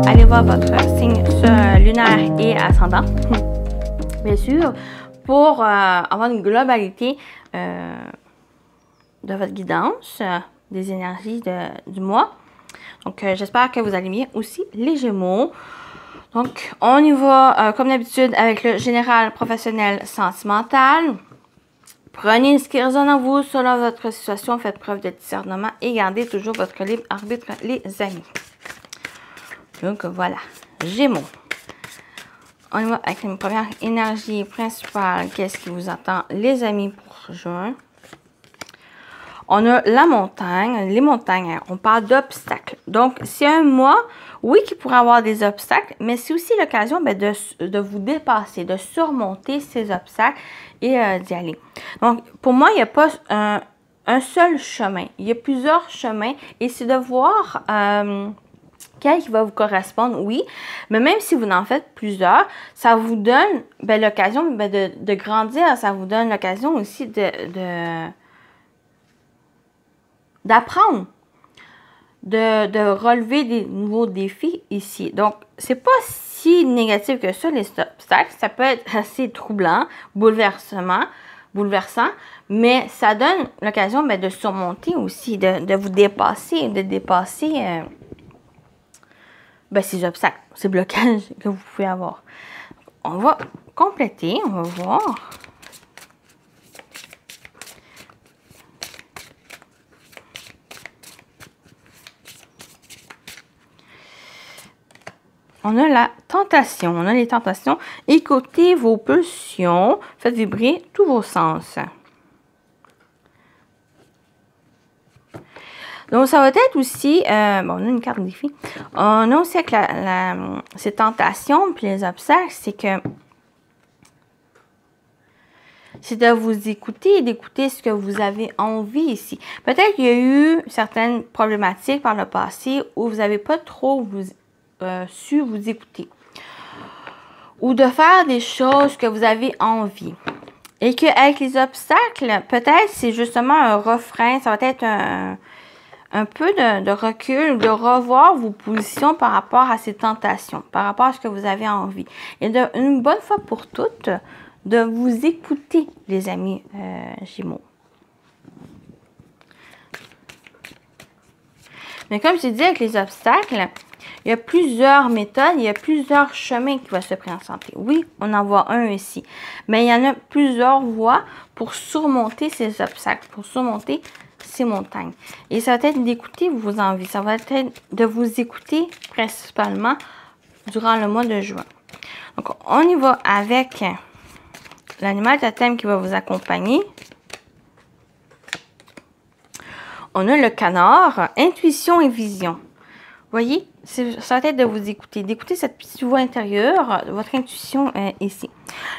aller voir votre signe lunaire et ascendant. Bien sûr, pour avoir une globalité de votre guidance, des énergies du mois. Donc, j'espère que vous allez bien aussi, les Gémeaux. Donc, on y va, comme d'habitude, avec le général, professionnel, sentimental. Prenez ce qui résonne en vous selon votre situation, faites preuve de discernement et gardez toujours votre libre arbitre, les amis. Donc, voilà, Gémeaux. On y va avec une première énergie principale. Qu'est-ce qui vous attend, les amis, pour juin? On a la montagne, les montagnes, on parle d'obstacles. Donc, c'est un mois, oui, qui pourrait avoir des obstacles, mais c'est aussi l'occasion de vous dépasser, de surmonter ces obstacles et d'y aller. Donc, pour moi, il n'y a pas un seul chemin. Il y a plusieurs chemins et c'est de voir quel qui va vous correspondre, oui. Mais même si vous en faites plusieurs, ça vous donne l'occasion de grandir. Ça vous donne l'occasion aussi d'apprendre, de relever des nouveaux défis ici. Donc, c'est pas si négatif que ça, les obstacles. Ça peut être assez troublant, bouleversant, mais ça donne l'occasion de surmonter aussi, de vous dépasser, ces obstacles, ces blocages que vous pouvez avoir. On va compléter, on va voir. On a la tentation, on a les tentations. Écoutez vos pulsions, faites vibrer tous vos sens. Donc, ça va être aussi, on a une carte de défi. On a aussi avec ces tentations, puis les obstacles, c'est de vous écouter et d'écouter ce que vous avez envie ici. Peut-être qu'il y a eu certaines problématiques par le passé où vous n'avez pas trop su vous écouter. Ou de faire des choses que vous avez envie. Et qu'avec les obstacles, peut-être c'est justement un refrain, ça va être un peu de recul, de revoir vos positions par rapport à ces tentations, par rapport à ce que vous avez envie. Et une bonne fois pour toutes, de vous écouter, les amis Gémeaux. Mais comme je dit, avec les obstacles, il y a plusieurs méthodes, il y a plusieurs chemins qui vont se présenter. Oui, on en voit un ici, mais il y en a plusieurs voies pour surmonter ces obstacles, pour surmonter ces montagnes. Et ça va être d'écouter vos envies, ça va être de vous écouter principalement durant le mois de juin. Donc, on y va avec l'animal totem qui va vous accompagner. On a le canard, intuition et vision. Voyez, ça va être de vous écouter, d'écouter cette petite voix intérieure, votre intuition ici.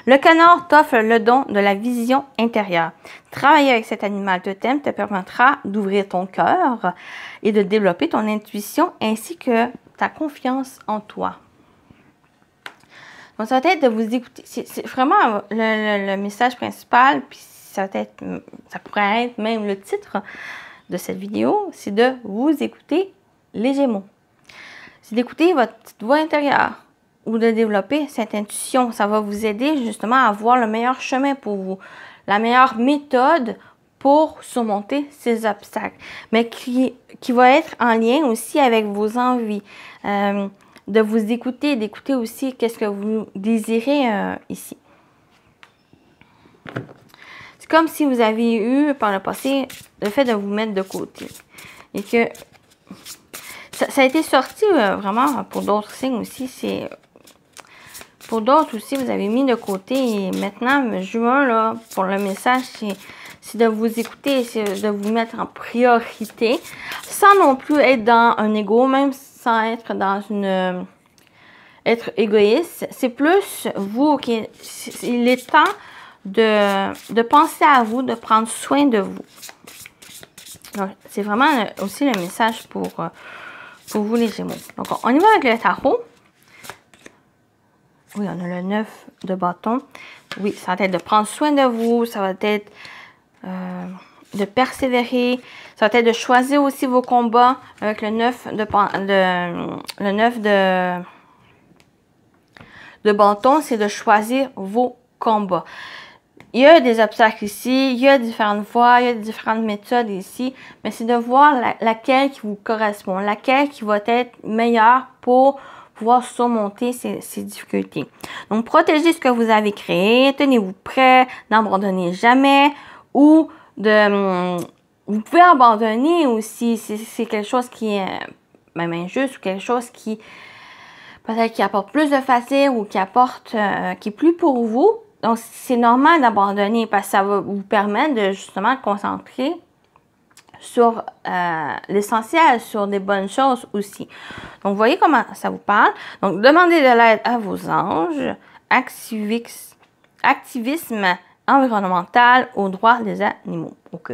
Le canard t'offre le don de la vision intérieure. Travailler avec cet animal totem te permettra d'ouvrir ton cœur et de développer ton intuition ainsi que ta confiance en toi. Donc, ça va être de vous écouter. C'est vraiment le message principal, puis ça pourrait être même le titre de cette vidéo, c'est de vous écouter, les Gémeaux. C'est d'écouter votre petite voix intérieure ou de développer cette intuition. Ça va vous aider justement à voir le meilleur chemin pour vous, la meilleure méthode pour surmonter ces obstacles, mais qui va être en lien aussi avec vos envies. De vous écouter, d'écouter aussi qu'est-ce que vous désirez ici. C'est comme si vous avez eu par le passé le fait de vous mettre de côté et que ça a été sorti vraiment pour d'autres signes aussi. Pour d'autres aussi, vous avez mis de côté. Et maintenant, juin, là, pour le message, c'est de vous écouter, c'est de vous mettre en priorité, sans non plus être dans un ego, même sans être dans être égoïste. C'est plus vous qui... Il est temps de penser à vous, de prendre soin de vous. C'est vraiment aussi le message pour vous les Gémeaux. Donc, on y va avec le tarot. Oui, on a le 9 de bâton. Oui, ça va être de prendre soin de vous. Ça va être de persévérer. Ça va être de choisir aussi vos combats avec le 9 de bâton, c'est de choisir vos combats. Il y a des obstacles ici, il y a différentes voies, il y a différentes méthodes ici, mais c'est de voir laquelle qui vous correspond, laquelle qui va être meilleure pour pouvoir surmonter ces difficultés. Donc, protégez ce que vous avez créé, tenez-vous prêt, n'abandonnez jamais, ou vous pouvez abandonner aussi si c'est quelque chose qui est même injuste ou quelque chose qui peut-être qui apporte plus de fatigue ou qui est plus pour vous. Donc, c'est normal d'abandonner parce que ça va vous permettre de justement concentrer sur l'essentiel, sur des bonnes choses aussi. Donc, vous voyez comment ça vous parle. Donc, demandez de l'aide à vos anges. Activisme environnemental aux droits des animaux. Donc,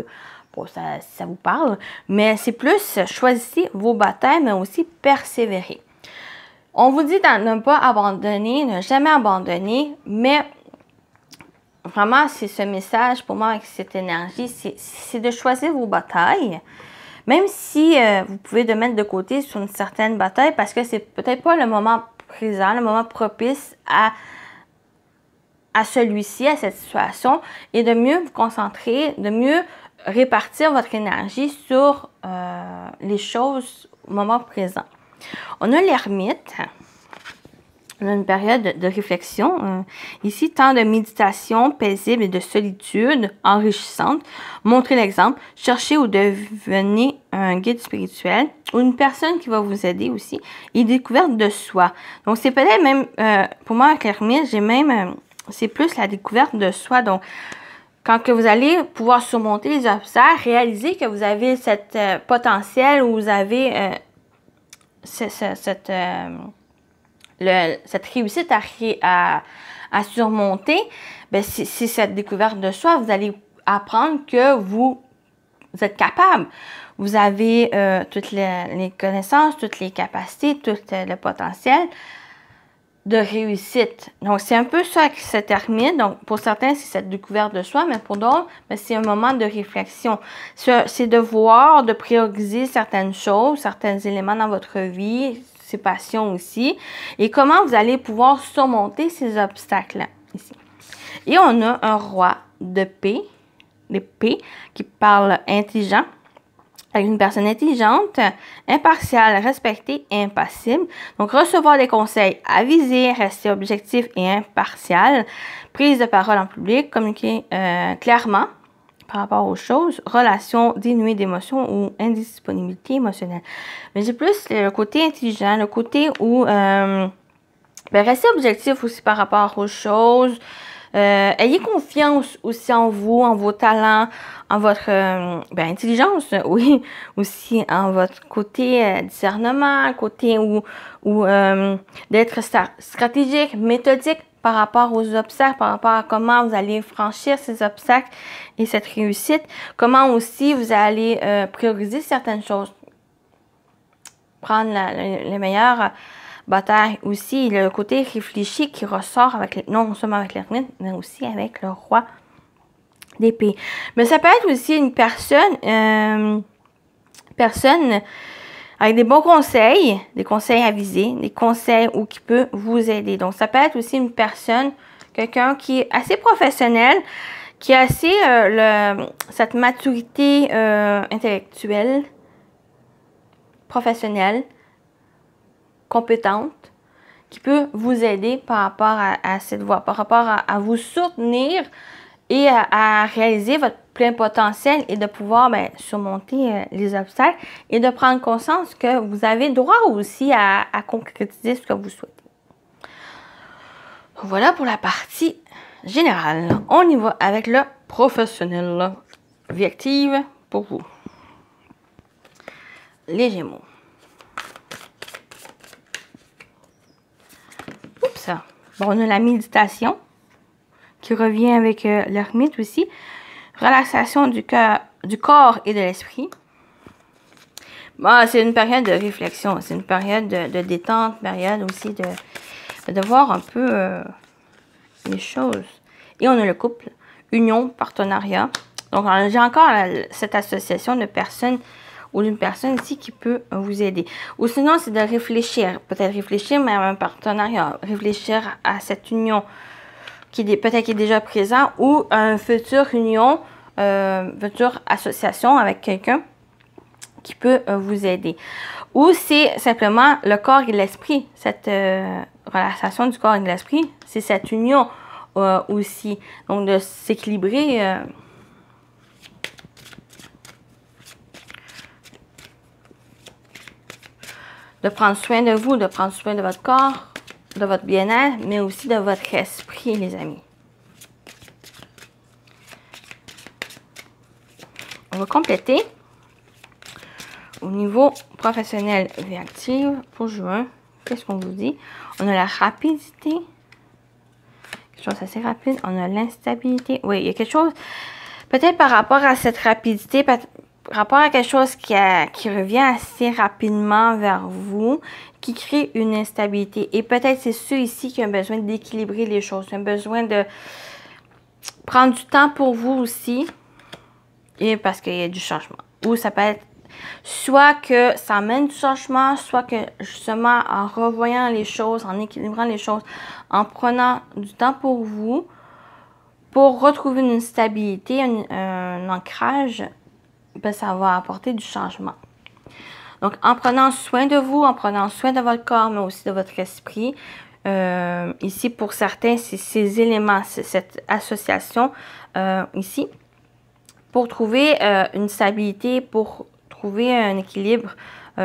bon, ça vous parle. Mais c'est plus, choisissez vos batailles, mais aussi persévérer. On vous dit de ne pas abandonner, ne jamais abandonner, mais vraiment, c'est ce message pour moi avec cette énergie, c'est de choisir vos batailles, même si vous pouvez de mettre de côté sur une certaine bataille parce que c'est peut-être pas le moment présent, le moment propice à celui-ci, à cette situation, et de mieux vous concentrer, de mieux répartir votre énergie sur les choses au moment présent. On a l'ermite. On a une période de réflexion. Ici, temps de méditation paisible et de solitude enrichissante. Montrez l'exemple. Cherchez ou devenez un guide spirituel ou une personne qui va vous aider aussi. Et découverte de soi. Donc, c'est peut-être même, pour moi, avec l'ermite, j'ai même, c'est plus la découverte de soi. Donc, quand que vous allez pouvoir surmonter les obstacles, réaliser que vous avez cette potentiel ou vous avez cette réussite à surmonter, ben c'est cette découverte de soi. Vous allez apprendre que vous êtes capable. Vous avez toutes les connaissances, toutes les capacités, tout le potentiel de réussite. Donc, c'est un peu ça avec cette ermite. Donc, pour certains, c'est cette découverte de soi, mais pour d'autres, ben, c'est un moment de réflexion. C'est de voir, de prioriser certaines choses, certains éléments dans votre vie, ses passions aussi, et comment vous allez pouvoir surmonter ces obstacles-là, ici. Et on a un roi d'épée, qui parle intelligent, avec une personne intelligente, impartiale, respectée et impassible. Donc, recevoir des conseils avisés, rester objectif et impartial, prise de parole en public, communiquer clairement par rapport aux choses, relations dénuées d'émotions ou indisponibilité émotionnelle. Mais j'ai plus le côté intelligent, le côté où restez objectif aussi par rapport aux choses. Ayez confiance aussi en vous, en vos talents, en votre intelligence, oui, aussi en votre côté discernement, côté où d'être stratégique, méthodique par rapport aux obstacles, par rapport à comment vous allez franchir ces obstacles et cette réussite, comment aussi vous allez prioriser certaines choses, prendre les meilleures bataille aussi, le côté réfléchi qui ressort avec non seulement avec l'ermite, mais aussi avec le roi d'épée. Mais ça peut être aussi une personne avec des bons conseils, des conseils avisés, des conseils ou qui peut vous aider. Donc, ça peut être aussi une personne, quelqu'un qui est assez professionnel, qui a assez cette maturité intellectuelle, professionnelle, compétente, qui peut vous aider par rapport à cette voie, par rapport à vous soutenir et à réaliser votre plein potentiel et de pouvoir surmonter les obstacles et de prendre conscience que vous avez droit aussi à concrétiser ce que vous souhaitez. Voilà pour la partie générale. On y va avec le professionnel. Vie active pour vous. Les Gémeaux. Oups! Bon, on a la méditation qui revient avec l'ermite aussi. Relaxation du corps et de l'esprit. Bon, c'est une période de réflexion, c'est une période de détente, période aussi de voir un peu les choses. Et on a le couple, union, partenariat, Donc, j'ai encore cette association de personnes ou d'une personne ici qui peut vous aider. Ou sinon, c'est de réfléchir. Peut-être réfléchir, mais à un partenariat. Réfléchir à cette union qui peut-être qui est déjà présent ou à une future union, future association avec quelqu'un qui peut vous aider. Ou c'est simplement le corps et l'esprit. Cette relation du corps et de l'esprit, c'est cette union aussi. Donc, de s'équilibrer. De prendre soin de vous, de prendre soin de votre corps, de votre bien-être, mais aussi de votre esprit, les amis. On va compléter. Au niveau professionnel vie active pour juin, qu'est-ce qu'on vous dit? On a la rapidité. Quelque chose assez rapide. On a l'instabilité. Oui, il y a quelque chose, peut-être par rapport à cette rapidité, par rapport à quelque chose qui revient assez rapidement vers vous, qui crée une instabilité. Et peut-être c'est ceux ici qui ont besoin d'équilibrer les choses, qui ont besoin de prendre du temps pour vous aussi, et parce qu'il y a du changement. Ou ça peut être soit que ça amène du changement, soit que justement en revoyant les choses, en équilibrant les choses, en prenant du temps pour vous, pour retrouver une stabilité, un ancrage, ben, ça va apporter du changement. Donc, en prenant soin de vous, en prenant soin de votre corps, mais aussi de votre esprit, ici, pour certains, c'est ces éléments, cette association ici, pour trouver une stabilité, pour trouver un équilibre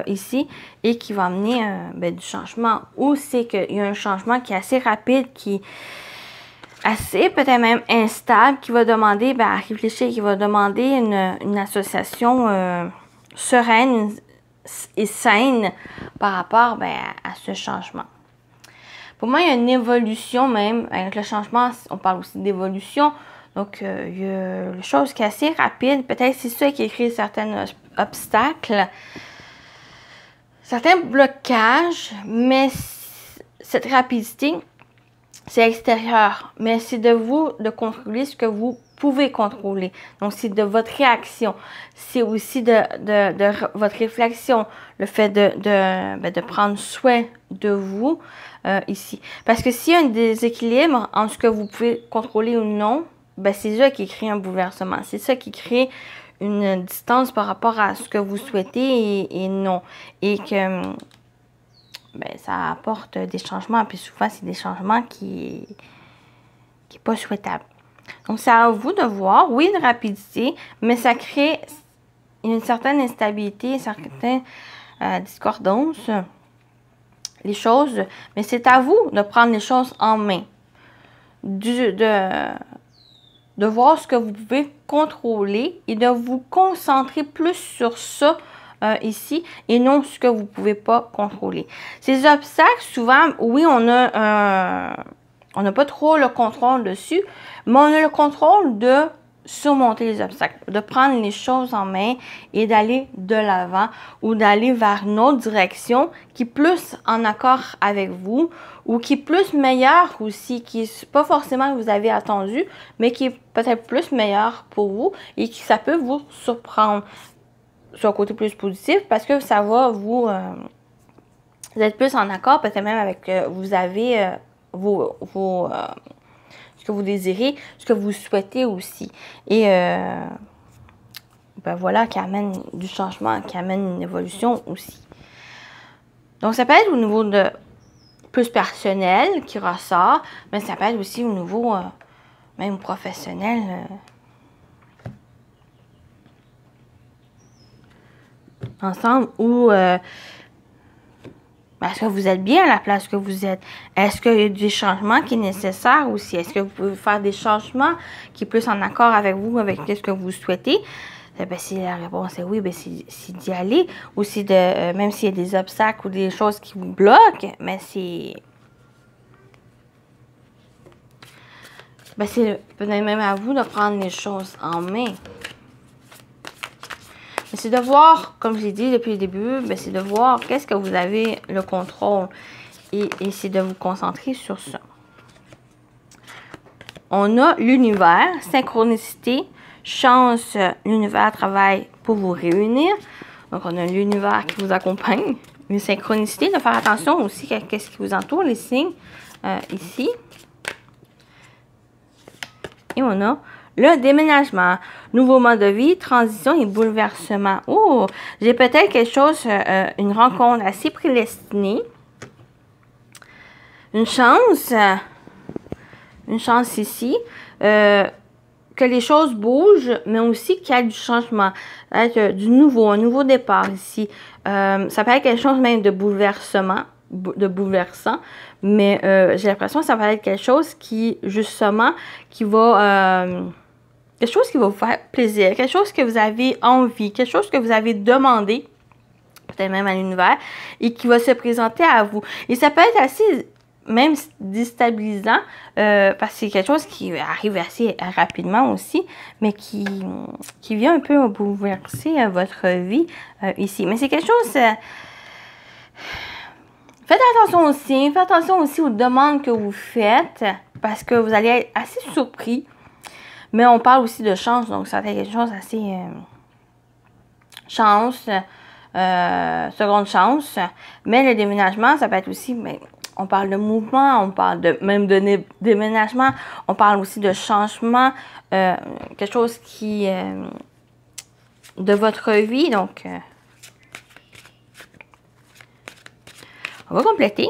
ici, et qui va amener ben, du changement. Ou c'est qu'il y a un changement qui est assez rapide, qui assez peut-être même instable, qui va demander ben, à réfléchir, qui va demander une association sereine et saine par rapport ben, à ce changement. Pour moi, il y a une évolution même. Avec le changement, on parle aussi d'évolution. Donc, il y a une chose qui est assez rapide. Peut-être c'est ça qui crée certains obstacles, certains blocages, mais cette rapidité, c'est extérieur, mais c'est de vous de contrôler ce que vous pouvez contrôler. Donc, c'est de votre réaction. C'est aussi de votre réflexion, le fait de prendre soin de vous ici. Parce que s'il y a un déséquilibre entre ce que vous pouvez contrôler ou non, ben, c'est ça qui crée un bouleversement. C'est ça qui crée une distance par rapport à ce que vous souhaitez et non. Et que ben, ça apporte des changements. Puis souvent, c'est des changements qui n'est pas souhaitable. Donc, c'est à vous de voir. Oui, une rapidité, mais ça crée une certaine instabilité, une certaine discordance. Les choses, mais c'est à vous de prendre les choses en main. De voir ce que vous pouvez contrôler et de vous concentrer plus sur ça ici et non ce que vous ne pouvez pas contrôler. Ces obstacles, souvent, oui, on n'a pas trop le contrôle dessus, mais on a le contrôle de surmonter les obstacles, de prendre les choses en main et d'aller de l'avant ou d'aller vers une autre direction qui est plus en accord avec vous ou qui est plus meilleure aussi, qui n'est pas forcément que vous avez attendu, mais qui est peut-être plus meilleure pour vous et qui ça peut vous surprendre sur un côté plus positif parce que ça va vous êtes plus en accord peut-être même avec vous avez ce que vous désirez, ce que vous souhaitez aussi. Et ben voilà, qui amène du changement, qui amène une évolution aussi. Donc, ça peut être au niveau de plus personnel qui ressort, mais ça peut être aussi au niveau même professionnel. Ensemble, ou est-ce que vous êtes bien à la place que vous êtes? Est-ce qu'il y a des changements qui sont nécessaires aussi? Est-ce que vous pouvez faire des changements qui sont plus en accord avec vous, avec ce que vous souhaitez? Ben, si la réponse est oui, ben, c'est d'y aller. Ou c'est de, même s'il y a des obstacles ou des choses qui vous bloquent, mais c'est... Ben, c'est peut-être même à vous de prendre les choses en main. Mais c'est de voir, comme j'ai dit depuis le début, ben c'est de voir qu'est-ce que vous avez le contrôle. Et c'est de vous concentrer sur ça. On a l'univers, synchronicité, chance, l'univers travaille pour vous réunir. Donc, on a l'univers qui vous accompagne. Une synchronicité, de faire attention aussi à ce qui vous entoure, les signes, ici. Et on a le déménagement, nouveau mode de vie, transition et bouleversement. Oh, j'ai peut-être quelque chose, une rencontre assez prédestinée. Une chance ici, que les choses bougent, mais aussi qu'il y a du changement, du nouveau, un nouveau départ ici. Ça peut être quelque chose même de bouleversement, bouleversant, mais j'ai l'impression que ça va être quelque chose qui, justement, qui va... quelque chose qui va vous faire plaisir, quelque chose que vous avez envie, quelque chose que vous avez demandé, peut-être même à l'univers, et qui va se présenter à vous. Et ça peut être assez, même déstabilisant, parce que c'est quelque chose qui arrive assez rapidement aussi, mais qui vient un peu bouleverser votre vie ici. Mais c'est quelque chose... faites attention aussi aux demandes que vous faites, parce que vous allez être assez surpris. Mais on parle aussi de chance, donc ça fait quelque chose assez... chance, seconde chance. Mais le déménagement, ça peut être aussi... Mais on parle de mouvement, on parle même de déménagement, on parle aussi de changement, quelque chose qui... de votre vie, donc... on va compléter.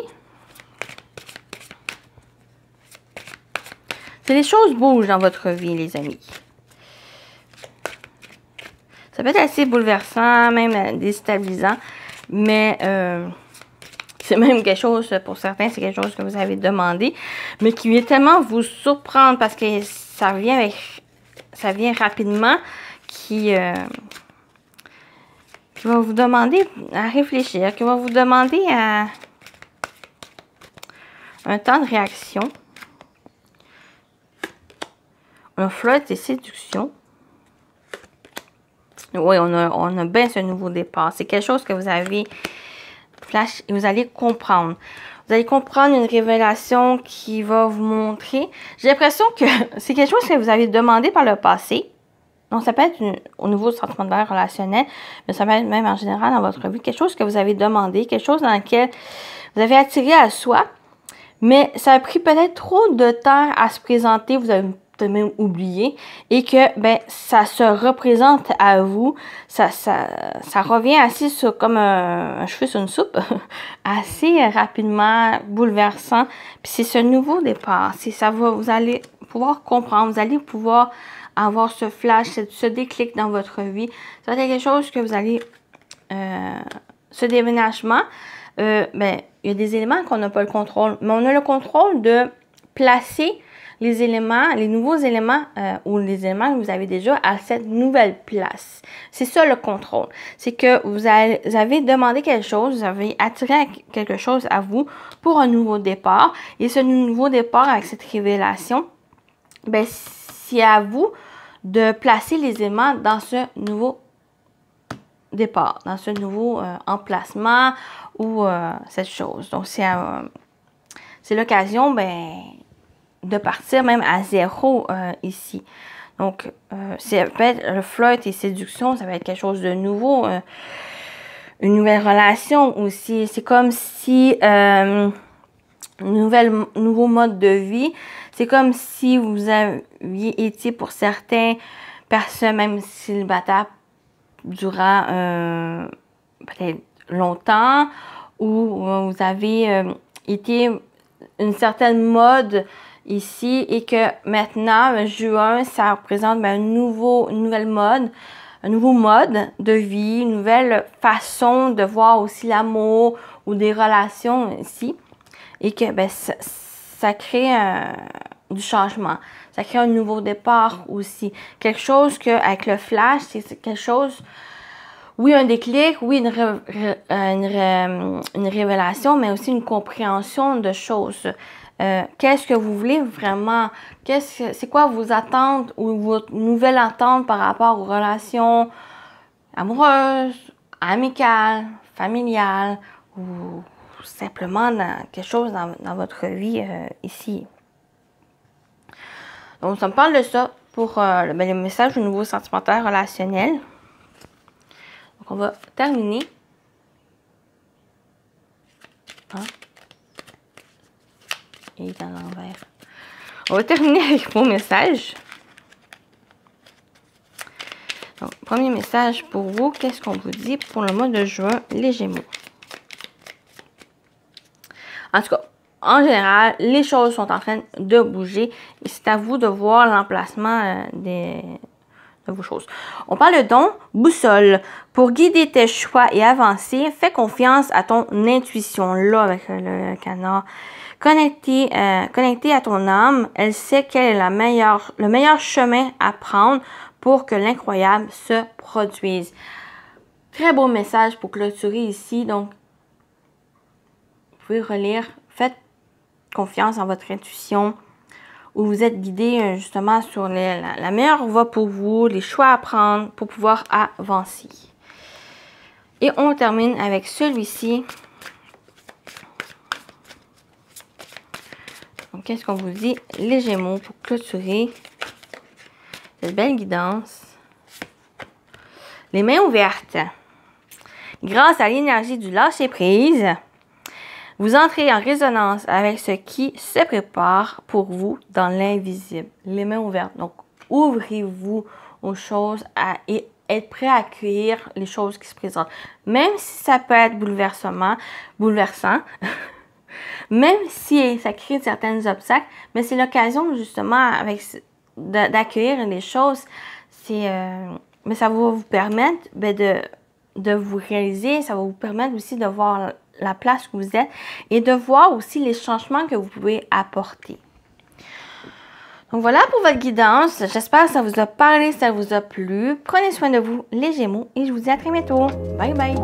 C'est les choses bougent dans votre vie, les amis. Ça peut être assez bouleversant, même déstabilisant, mais c'est même quelque chose, pour certains, c'est quelque chose que vous avez demandé, mais qui vient tellement vous surprendre parce que ça vient rapidement, qui va vous demander à réfléchir, qui va vous demander un temps de réaction. On flotte et séduction. Oui, on a bien ce nouveau départ. C'est quelque chose que vous avez flash et vous allez comprendre. Vous allez comprendre une révélation qui va vous montrer. J'ai l'impression que c'est quelque chose que vous avez demandé par le passé. Donc, ça peut être au niveau du sentiment de valeur relationnel, mais ça peut être même en général dans votre vie. Quelque chose que vous avez demandé, quelque chose dans lequel vous avez attiré à soi, mais ça a pris peut-être trop de temps à se présenter. Vous avez peut-être même oublié et que ben ça se représente à vous. Ça revient assez sur, comme un cheveu sur une soupe, assez rapidement, bouleversant. Puis c'est ce nouveau départ. Vous allez pouvoir comprendre, vous allez pouvoir avoir ce flash, ce déclic dans votre vie. Ça va être quelque chose que vous allez... ce déménagement, ben, il y a des éléments qu'on n'a pas le contrôle, mais on a le contrôle de placer les éléments, les nouveaux éléments ou les éléments que vous avez déjà à cette nouvelle place. C'est ça le contrôle. C'est que vous avez demandé quelque chose, vous avez attiré quelque chose à vous pour un nouveau départ. Et ce nouveau départ avec cette révélation, ben, c'est à vous de placer les éléments dans ce nouveau départ, dans ce nouveau emplacement ou cette chose. Donc, c'est l'occasion, ben, de partir même à zéro ici. Donc, ça peut être le flirt et séduction, ça va être quelque chose de nouveau, une nouvelle relation aussi. C'est comme si nouveau mode de vie. C'est comme si vous aviez été pour certains personnes, même célibataires, durant peut-être longtemps, ou vous avez été une certaine mode ici et que maintenant, juin, ça représente ben, une nouvelle mode, un nouveau mode de vie, une nouvelle façon de voir aussi l'amour ou des relations ici. Et que ben, ça crée du changement. Ça crée un nouveau départ aussi. Quelque chose que avec le flash, c'est quelque chose... Oui, un déclic, oui, une révélation, mais aussi une compréhension de choses. Qu'est-ce que vous voulez vraiment? C'est quoi vos attentes ou votre nouvelle attente par rapport aux relations amoureuses, amicales, familiales ou simplement dans quelque chose dans votre vie ici. Donc, ça me parle de ça. pour le message au niveau sentimental relationnel. Donc, on va terminer. Hein? Il est à l'envers. On va terminer avec vos messages. Donc, premier message pour vous. Qu'est-ce qu'on vous dit pour le mois de juin, les Gémeaux? En tout cas, en général, les choses sont en train de bouger et c'est à vous de voir l'emplacement de vos choses. On parle de don, boussole. Pour guider tes choix et avancer, fais confiance à ton intuition. Là, avec le canard. Connecté à ton âme, elle sait quel est le meilleur chemin à prendre pour que l'incroyable se produise. Très beau message pour clôturer ici. Donc, vous pouvez relire. Faites confiance en votre intuition, où vous êtes guidé justement sur la meilleure voie pour vous, les choix à prendre pour pouvoir avancer. Et on termine avec celui-ci. Donc, qu'est-ce qu'on vous dit, les Gémeaux, pour clôturer cette belle guidance? Les mains ouvertes. Grâce à l'énergie du lâcher-prise, vous entrez en résonance avec ce qui se prépare pour vous dans l'invisible. Les mains ouvertes. Donc, ouvrez-vous aux choses et être prêt à accueillir les choses qui se présentent. Même si ça peut être bouleversant, même si ça crée certains obstacles, mais c'est l'occasion justement d'accueillir les choses. Mais ça va vous permettre de vous réaliser, ça va vous permettre aussi de voir la place où vous êtes et de voir aussi les changements que vous pouvez apporter. Donc voilà pour votre guidance. J'espère que ça vous a parlé, ça vous a plu. Prenez soin de vous, les Gémeaux, et je vous dis à très bientôt. Bye bye!